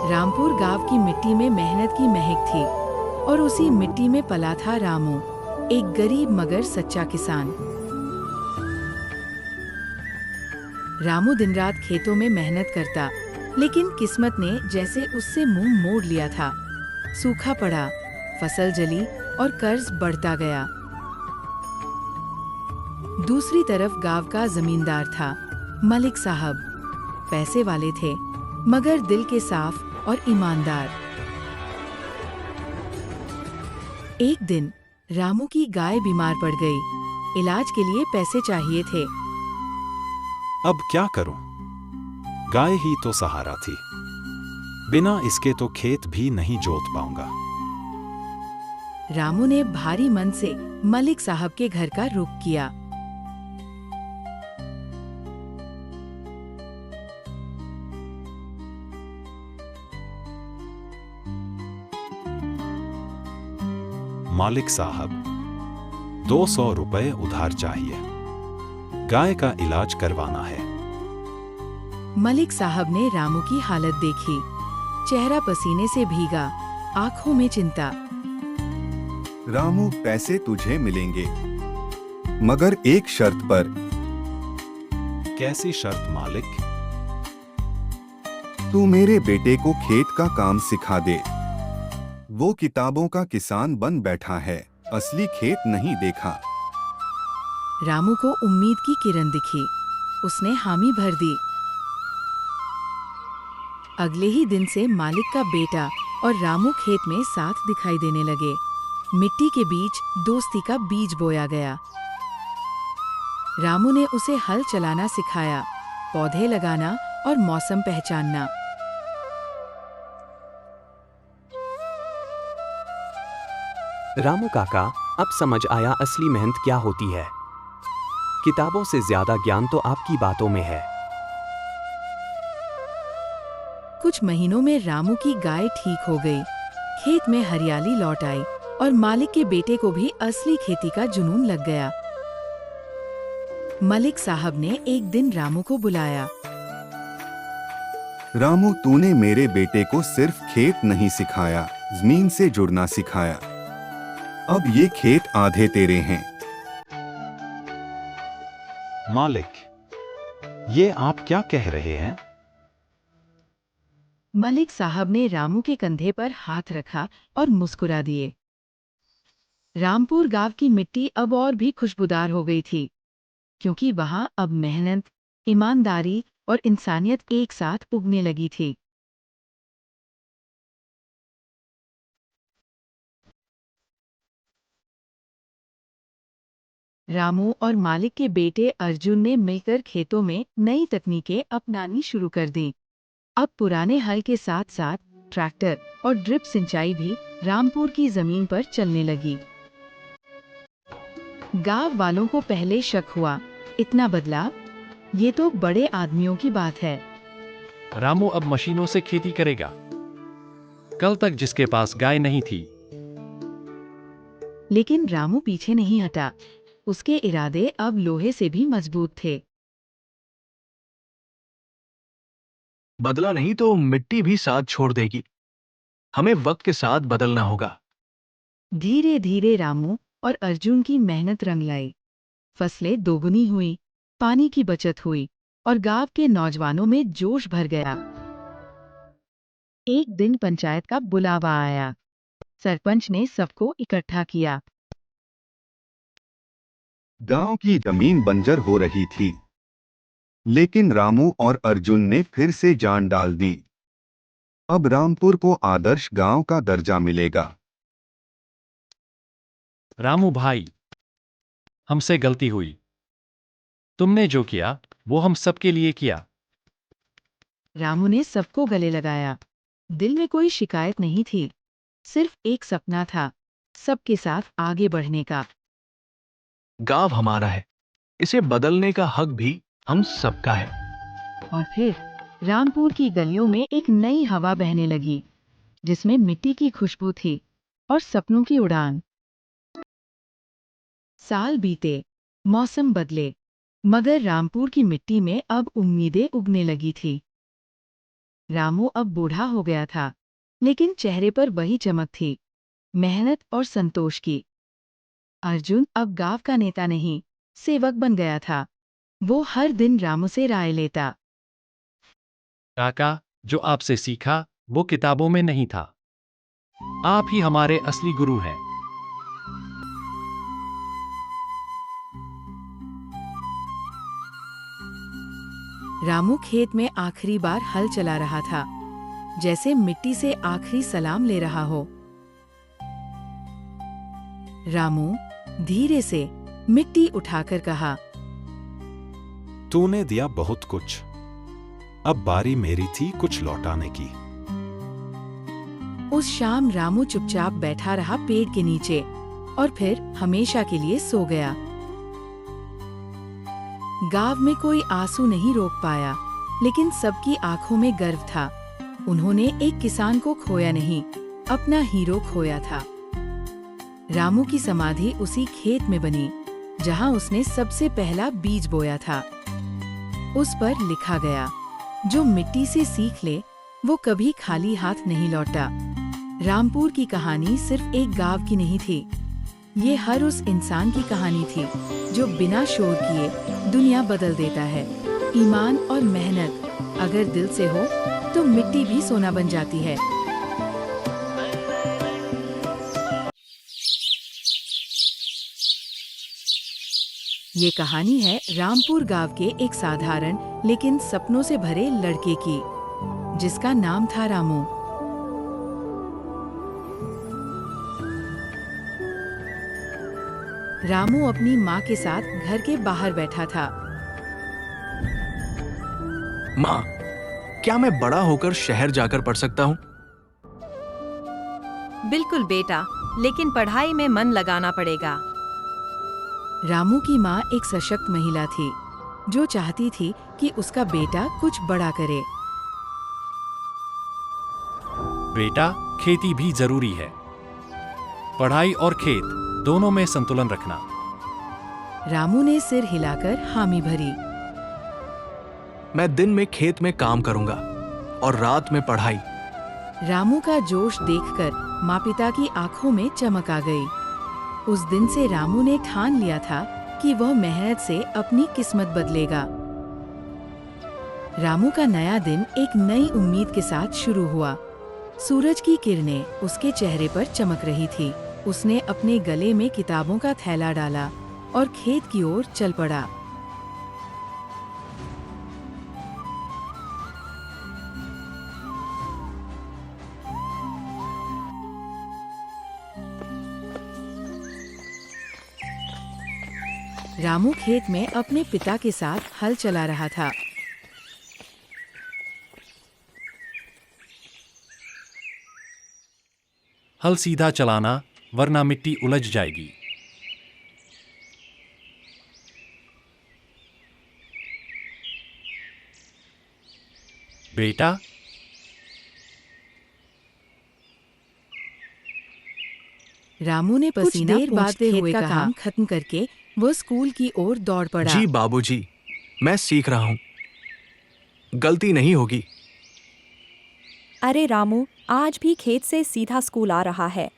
रामपुर गांव की मिट्टी में मेहनत की महक थी और उसी मिट्टी में पला था रामू, एक गरीब मगर सच्चा किसान। रामू दिन रात खेतों में मेहनत करता, लेकिन किस्मत ने जैसे उससे मुंह मोड़ लिया था। सूखा पड़ा, फसल जली और कर्ज बढ़ता गया। दूसरी तरफ गांव का जमींदार था, मलिक साहब। पैसे वाले थे, मगर दिल के साफ और ईमानदार। एक दिन रामू की गाय बीमार पड़ गई। इलाज के लिए पैसे चाहिए थे। अब क्या करूं? गाय ही तो सहारा थी। बिना इसके तो खेत भी नहीं जोत पाऊंगा। रामू ने भारी मन से मलिक साहब के घर का रुख किया। मालिक साहब, 200 रुपए उधार चाहिए। गाय का इलाज करवाना है। मलिक साहब ने रामू की हालत देखी। चेहरा पसीने से भीगा, आंखों में चिंता। रामू, पैसे तुझे मिलेंगे, मगर एक शर्त पर। कैसी शर्त मालिक? तू मेरे बेटे को खेत का काम सिखा दे। वो किताबों का किसान बन बैठा है, असली खेत नहीं देखा। रामू को उम्मीद की किरण दिखी। उसने हामी भर दी। अगले ही दिन से मालिक का बेटा और रामू खेत में साथ दिखाई देने लगे। मिट्टी के बीच दोस्ती का बीज बोया गया। रामू ने उसे हल चलाना सिखाया, पौधे लगाना और मौसम पहचानना। रामू काका, अब समझ आया असली मेहनत क्या होती है। किताबों से ज्यादा ज्ञान तो आपकी बातों में है। कुछ महीनों में रामू की गाय ठीक हो गई। खेत में हरियाली लौट आई और मालिक के बेटे को भी असली खेती का जुनून लग गया। मलिक साहब ने एक दिन रामू को बुलाया। रामू, तूने मेरे बेटे को सिर्फ खेत नहीं सिखाया, जमीन से जुड़ना सिखाया। अब ये खेत आधे तेरे हैं। मालिक, ये आप क्या कह रहे हैं? मलिक साहब ने रामू के कंधे पर हाथ रखा और मुस्कुरा दिए। रामपुर गांव की मिट्टी अब और भी खुशबूदार हो गई थी, क्योंकि वहां अब मेहनत, ईमानदारी और इंसानियत एक साथ उगने लगी थी। रामू और मालिक के बेटे अर्जुन ने मिलकर खेतों में नई तकनीकें अपनानी शुरू कर दी। अब पुराने हल के साथ साथ ट्रैक्टर और ड्रिप सिंचाई भी रामपुर की जमीन पर चलने लगी। गांव वालों को पहले शक हुआ, इतना बदलाव, ये तो बड़े आदमियों की बात है। रामू अब मशीनों से खेती करेगा। कल तक जिसके पास गाय नहीं थी। लेकिन रामू पीछे नहीं हटा। उसके इरादे अब लोहे से भी मजबूत थे। बदला नहीं तो मिट्टी भी साथ छोड़ देगी। हमें वक्त के साथ बदलना होगा। धीरे धीरे रामू और अर्जुन की मेहनत रंग लाई। फसलें दोगुनी हुई, पानी की बचत हुई और गांव के नौजवानों में जोश भर गया। एक दिन पंचायत का बुलावा आया। सरपंच ने सबको इकट्ठा किया। गांव की जमीन बंजर हो रही थी, लेकिन रामू और अर्जुन ने फिर से जान डाल दी। अब रामपुर को आदर्श गांव का दर्जा मिलेगा। रामू भाई, हमसे गलती हुई। तुमने जो किया वो हम सबके लिए किया। रामू ने सबको गले लगाया। दिल में कोई शिकायत नहीं थी, सिर्फ एक सपना था, सबके साथ आगे बढ़ने का। गांव हमारा है, इसे बदलने का हक भी हम सबका है। और फिर रामपुर की गलियों में एक नई हवा बहने लगी, जिसमें मिट्टी की खुशबू थी और सपनों की उड़ान। साल बीते, मौसम बदले, मगर रामपुर की मिट्टी में अब उम्मीदें उगने लगी थी। रामू अब बूढ़ा हो गया था, लेकिन चेहरे पर वही चमक थी, मेहनत और संतोष की। अर्जुन अब गांव का नेता नहीं, सेवक बन गया था। वो हर दिन रामू से राय लेता। काका, जो आपसे सीखा वो किताबों में नहीं था। आप ही हमारे असली गुरु हैं। रामू खेत में आखिरी बार हल चला रहा था, जैसे मिट्टी से आखिरी सलाम ले रहा हो। रामू धीरे से मिट्टी उठाकर कहा, तूने दिया बहुत कुछ, अब बारी मेरी थी कुछ लौटाने की। उस शाम रामू चुपचाप बैठा रहा पेड़ के नीचे और फिर हमेशा के लिए सो गया। गांव में कोई आंसू नहीं रोक पाया, लेकिन सबकी आंखों में गर्व था। उन्होंने एक किसान को खोया नहीं, अपना हीरो खोया था। रामू की समाधि उसी खेत में बनी, जहां उसने सबसे पहला बीज बोया था। उस पर लिखा गया, जो मिट्टी से सीख ले, वो कभी खाली हाथ नहीं लौटा। रामपुर की कहानी सिर्फ एक गांव की नहीं थी, ये हर उस इंसान की कहानी थी जो बिना शोर किए दुनिया बदल देता है। ईमान और मेहनत अगर दिल से हो तो मिट्टी भी सोना बन जाती है। ये कहानी है रामपुर गांव के एक साधारण लेकिन सपनों से भरे लड़के की, जिसका नाम था रामू। रामू अपनी माँ के साथ घर के बाहर बैठा था। माँ, क्या मैं बड़ा होकर शहर जाकर पढ़ सकता हूँ? बिल्कुल बेटा, लेकिन पढ़ाई में मन लगाना पड़ेगा। रामू की माँ एक सशक्त महिला थी, जो चाहती थी कि उसका बेटा कुछ बड़ा करे। बेटा, खेती भी जरूरी है। पढ़ाई और खेत दोनों में संतुलन रखना। रामू ने सिर हिलाकर हामी भरी। मैं दिन में खेत में काम करूंगा और रात में पढ़ाई। रामू का जोश देखकर माँ पिता की आंखों में चमक आ गई। उस दिन से रामू ने ठान लिया था कि वह मेहनत से अपनी किस्मत बदलेगा। रामू का नया दिन एक नई उम्मीद के साथ शुरू हुआ। सूरज की किरणें उसके चेहरे पर चमक रही थी। उसने अपने गले में किताबों का थैला डाला और खेत की ओर चल पड़ा। रामू खेत में अपने पिता के साथ हल चला रहा था। हल सीधा चलाना, वरना मिट्टी उलझ जाएगी। बेटा, रामू ने पसीना देर बाद पोंछते खेत हुए का कहा। काम खत्म करके वो स्कूल की ओर दौड़ पड़ा। जी बाबूजी, मैं सीख रहा हूँ। गलती नहीं होगी। अरे रामू, आज भी खेत से सीधा स्कूल आ रहा है।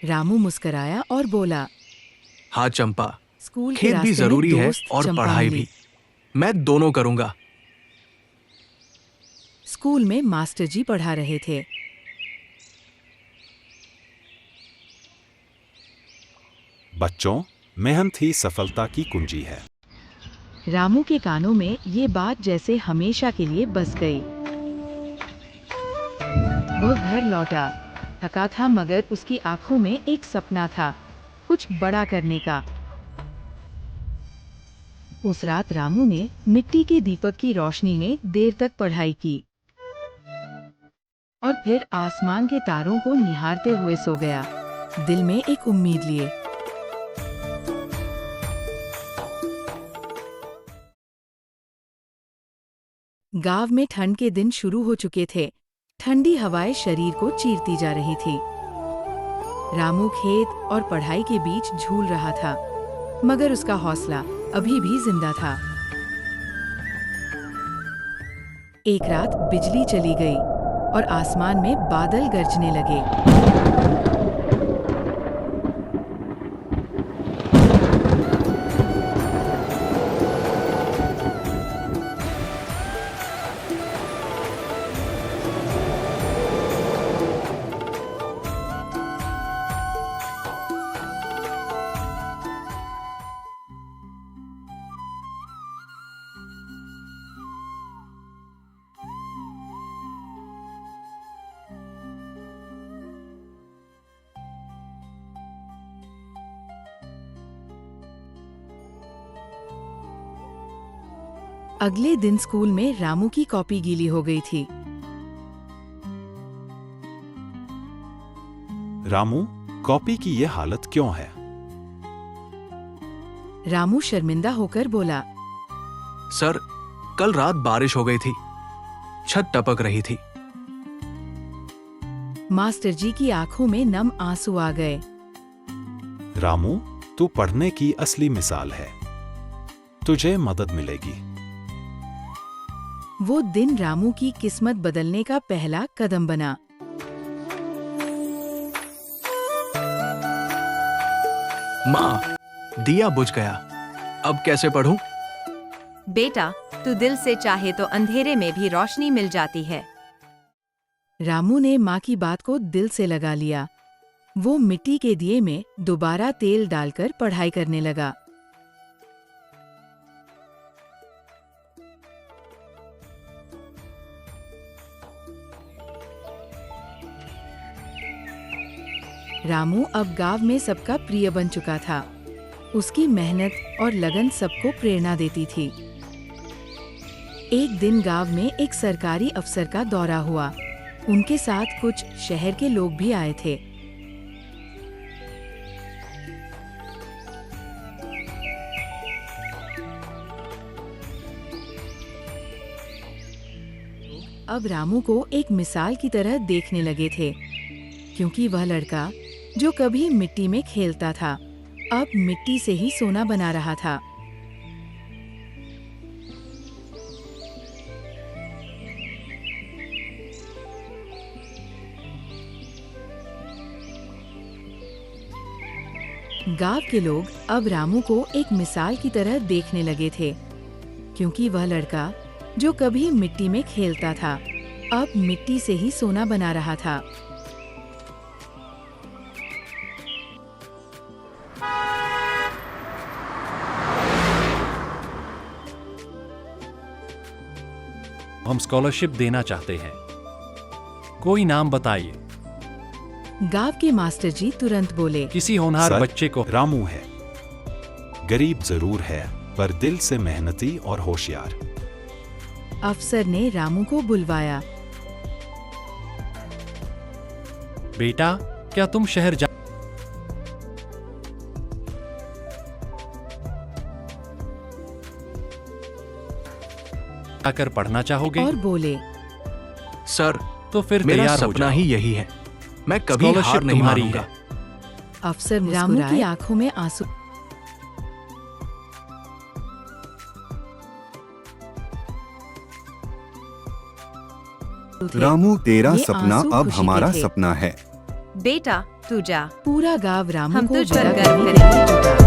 रामू मुस्कराया और बोला, हाँ चंपा, स्कूल के खेत भी रास्ते में जरूरी है दोस्त और चंपा पढ़ाई मिली। भी। मैं दोनों करूंगा। स्कूल में मास्टर जी पढ़ा रहे थे। बच्चों, मेहनत ही सफलता की कुंजी है। रामू के कानों में ये बात जैसे हमेशा के लिए बस गई। वो घर लौटा, थका था मगर उसकी आंखों में एक सपना था, कुछ बड़ा करने का। उस रात रामू ने मिट्टी के दीपक की रोशनी में देर तक पढ़ाई की और फिर आसमान के तारों को निहारते हुए सो गया, दिल में एक उम्मीद लिए। गांव में ठंड के दिन शुरू हो चुके थे। ठंडी हवाएं शरीर को चीरती जा रही थी। रामू खेत और पढ़ाई के बीच झूल रहा था, मगर उसका हौसला अभी भी जिंदा था। एक रात बिजली चली गई और आसमान में बादल गरजने लगे। अगले दिन स्कूल में रामू की कॉपी गीली हो गई थी। रामू, कॉपी की ये हालत क्यों है? रामू शर्मिंदा होकर बोला, सर, कल रात बारिश हो गई थी, छत टपक रही थी। मास्टर जी की आंखों में नम आंसू आ गए। रामू, तू पढ़ने की असली मिसाल है। तुझे मदद मिलेगी। वो दिन रामू की किस्मत बदलने का पहला कदम बना। माँ, दिया बुझ गया, अब कैसे पढ़ूं? बेटा, तू दिल से चाहे तो अंधेरे में भी रोशनी मिल जाती है। रामू ने माँ की बात को दिल से लगा लिया। वो मिट्टी के दिए में दोबारा तेल डालकर पढ़ाई करने लगा। रामू अब गांव में सबका प्रिय बन चुका था। उसकी मेहनत और लगन सबको प्रेरणा देती थी। एक दिन गांव में एक सरकारी अफसर का दौरा हुआ। उनके साथ कुछ शहर के लोग भी आए थे। अब रामू को एक मिसाल की तरह देखने लगे थे, क्योंकि वह लड़का जो कभी मिट्टी में खेलता था, अब मिट्टी से ही सोना बना रहा था। गांव के लोग अब रामू को एक मिसाल की तरह देखने लगे थे, क्योंकि वह लड़का जो कभी मिट्टी में खेलता था, अब मिट्टी से ही सोना बना रहा था। हम स्कॉलरशिप देना चाहते हैं। कोई नाम बताइए। गांव के मास्टर जी तुरंत बोले, किसी होनहार सर, बच्चे को। रामू है। गरीब जरूर है, पर दिल से मेहनती और होशियार। अफसर ने रामू को बुलवाया। बेटा, क्या तुम शहर जाकर पढ़ना चाहोगे? और बोले, सर, तो फिर मेरा तैयार हो सपना जाओ। ही यही है। मैं कभी स्कॉलरशिप हार नहीं तुम्हारी मानूंगा। है। अफसर रामू की आंखों में आंसू। रामू, तेरा ये सपना आंसू अब खुशी के हमारा थे। सपना है। बेटा, तू जा। पूरा गांव रामू हम को तुझ पर विदा गर्व करने के करेंगे। लिए जुटा।